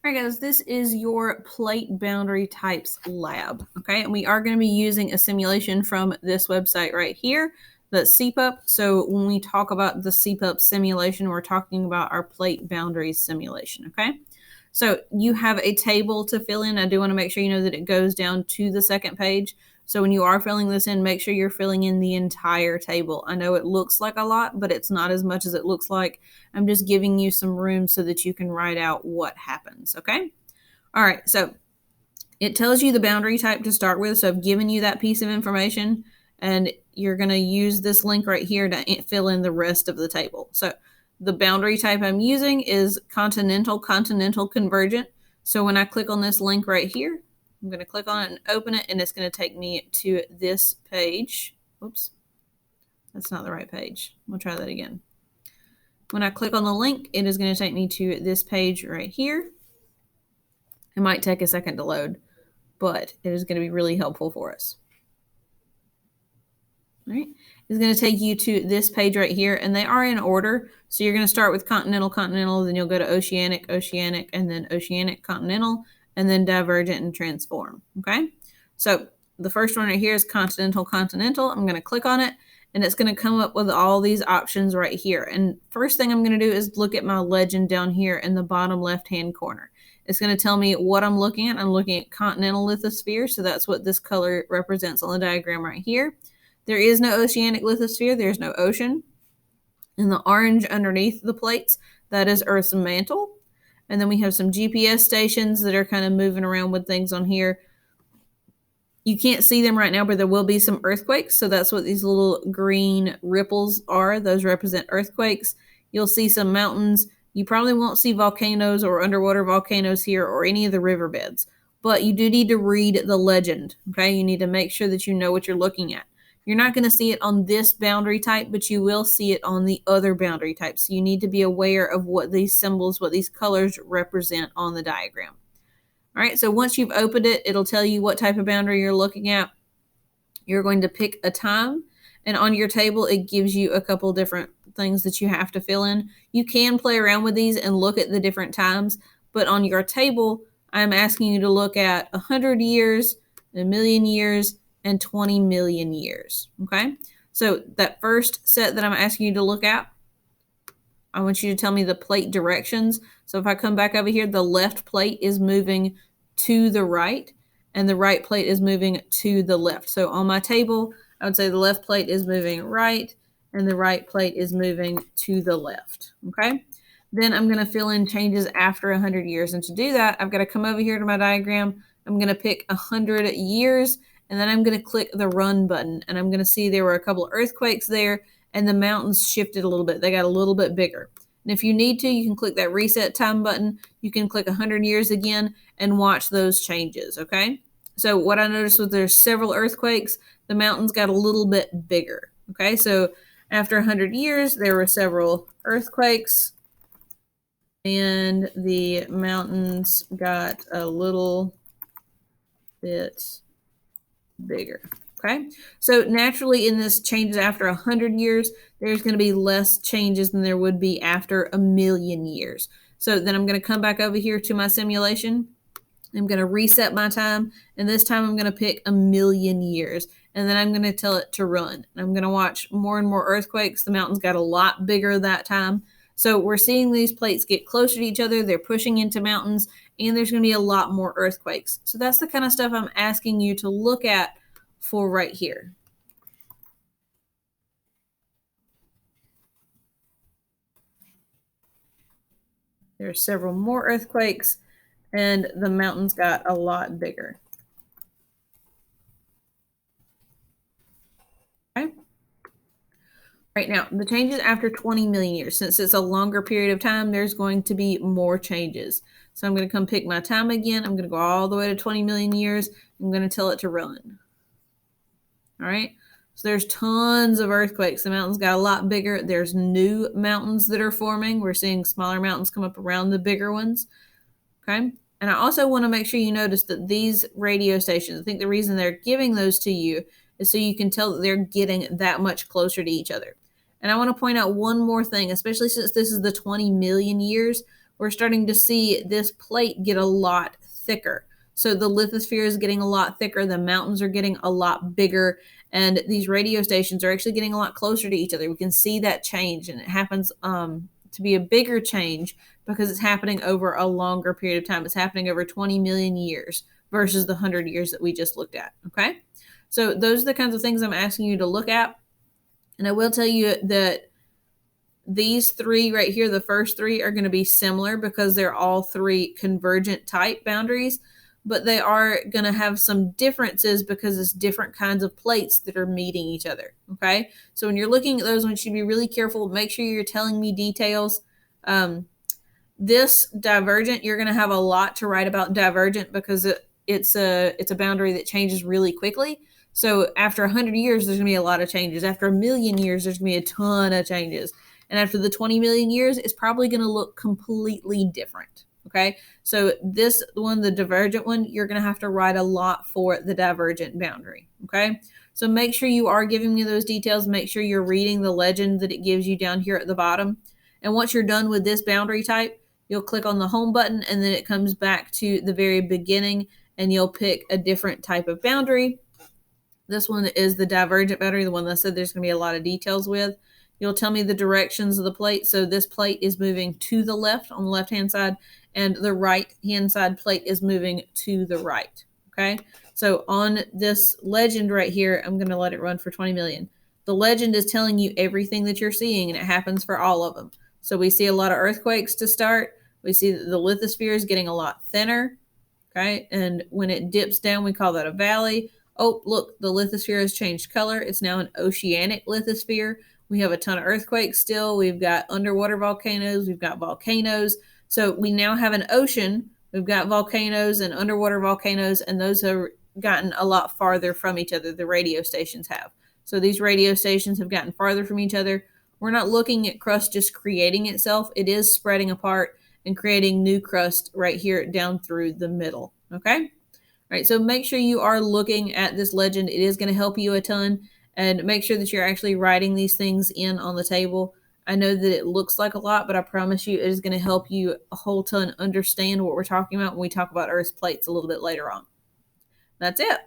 All right, guys, this is your plate boundary types lab, okay? And we are going to be using a simulation from this website right here, the SEPUP. So when we talk about the SEPUP simulation, we're talking about our plate boundaries simulation, okay? So you have a table to fill in. I do want to make sure you know that it goes down to the second page. So when you are filling this in, make sure you're filling in the entire table. I know it looks like a lot, but it's not as much as it looks like. I'm just giving you some room so that you can write out what happens, okay? All right, so it tells you the boundary type to start with. So I've given you that piece of information, and you're going to use this link right here to fill in the rest of the table. So the boundary type I'm using is continental convergent. So when I click on this link right here, I'm going to click on it and open it, and it's going to take me to this page. Oops, that's not the right page. We'll try that again. When I click on the link, it is going to take me to this page right here. It might take a second to load, but it is going to be really helpful for us. All right, it's going to take you to this page right here, and they are in order. So you're going to start with continental, then you'll go to oceanic, and then oceanic, continental, and then divergent and transform. Okay, so the first one right here is continental. I'm going to click on it, and it's going to come up with all these options right here. And first thing I'm going to do is look at my legend down here in the bottom left-hand corner. It's going to tell me what I'm looking at. I'm looking at continental lithosphere, so that's what this color represents on the diagram right here. There is no oceanic lithosphere. There's no ocean. And the orange underneath the plates, that is Earth's mantle. And then we have some GPS stations that are kind of moving around with things on here. You can't see them right now, but there will be some earthquakes. So that's what these little green ripples are. Those represent earthquakes. You'll see some mountains. You probably won't see volcanoes or underwater volcanoes here or any of the riverbeds. But you do need to read the legend, okay? You need to make sure that you know what you're looking at. You're not going to see it on this boundary type, but you will see it on the other boundary types. So you need to be aware of what these symbols, what these colors represent on the diagram. All right, so once you've opened it, it'll tell you what type of boundary you're looking at. You're going to pick a time, and on your table, it gives you a couple different things that you have to fill in. You can play around with these and look at the different times, but on your table, I'm asking you to look at 100 years, a million years, and 20 million years, okay? So that first set that I'm asking you to look at, I want you to tell me the plate directions. So if I come back over here, the left plate is moving to the right, and the right plate is moving to the left. So on my table, I would say the left plate is moving right, and the right plate is moving to the left, okay? Then I'm going to fill in changes after 100 years. And to do that, I've got to come over here to my diagram. I'm going to pick 100 years, and then I'm going to click the run button, and I'm going to see there were a couple of earthquakes there, and the mountains shifted a little bit. They got a little bit bigger. And if you need to, you can click that reset time button. You can click 100 years again and watch those changes, okay? So what I noticed was there's several earthquakes. The mountains got a little bit bigger, okay? So after 100 years, there were several earthquakes, and the mountains got a little bit bigger. Okay, so naturally in this changes after 100 years, there's going to be less changes than there would be after a million years. So then I'm going to come back over here to my simulation. I'm going to reset my time, and this time I'm going to pick a million years, and then I'm going to tell it to run. And I'm going to watch more and more earthquakes. The mountains got a lot bigger that time. So we're seeing these plates get closer to each other. They're pushing into mountains, and there's going to be a lot more earthquakes. So that's the kind of stuff I'm asking you to look at for right here. There are several more earthquakes, and the mountains got a lot bigger. Okay. Right now, the changes after 20 million years. Since it's a longer period of time, there's going to be more changes. So I'm going to come pick my time again. I'm going to go all the way to 20 million years. I'm going to tell it to run. All right. So there's tons of earthquakes. The mountains got a lot bigger. There's new mountains that are forming. We're seeing smaller mountains come up around the bigger ones. Okay. And I also want to make sure you notice that these radio stations, I think the reason they're giving those to you is so you can tell that they're getting that much closer to each other. And I want to point out one more thing, especially since this is the 20 million years. we're starting to see this plate get a lot thicker. So the lithosphere is getting a lot thicker, the mountains are getting a lot bigger, and these radio stations are actually getting a lot closer to each other. We can see that change, and it happens to be a bigger change because it's happening over a longer period of time. It's happening over 20 million years versus the 100 years that we just looked at, okay? So those are the kinds of things I'm asking you to look at. And I will tell you that these three right here, the first three, are going to be similar because they're all three convergent type boundaries, but they are going to have some differences because it's different kinds of plates that are meeting each other, okay? So when you're looking at those ones, you should be really careful. Make sure you're telling me details. This divergent, you're going to have a lot to write about divergent because it's a boundary that changes really quickly. So after 100 years, there's going to be a lot of changes. After 1,000,000 years, there's going to be a ton of changes. And after the 20 million years, it's probably going to look completely different. Okay, so this one, the divergent one, you're going to have to write a lot for the divergent boundary. Okay, so make sure you are giving me those details. Make sure you're reading the legend that it gives you down here at the bottom. And once you're done with this boundary type, you'll click on the home button, and then it comes back to the very beginning, and you'll pick a different type of boundary. This one is the divergent boundary, the one that I said there's going to be a lot of details with. You'll tell me the directions of the plate. So this plate is moving to the left on the left-hand side, and the right-hand side plate is moving to the right, okay? So on this legend right here, I'm going to let it run for 20 million. The legend is telling you everything that you're seeing, and it happens for all of them. So we see a lot of earthquakes to start. We see that the lithosphere is getting a lot thinner, okay? And when it dips down, we call that a valley. Oh, look, the lithosphere has changed color. It's now an oceanic lithosphere. We have a ton of earthquakes still. We've got underwater volcanoes. We've got volcanoes. So we now have an ocean. We've got volcanoes and underwater volcanoes, and those have gotten a lot farther from each other. The radio stations have. So these radio stations have gotten farther from each other. We're not looking at crust just creating itself. It is spreading apart and creating new crust right here down through the middle, okay? All right, so make sure you are looking at this legend. It is going to help you a ton, and make sure that you're actually writing these things in on the table. I know that it looks like a lot, but I promise you it is going to help you a whole ton understand what we're talking about when we talk about Earth's plates a little bit later on. That's it.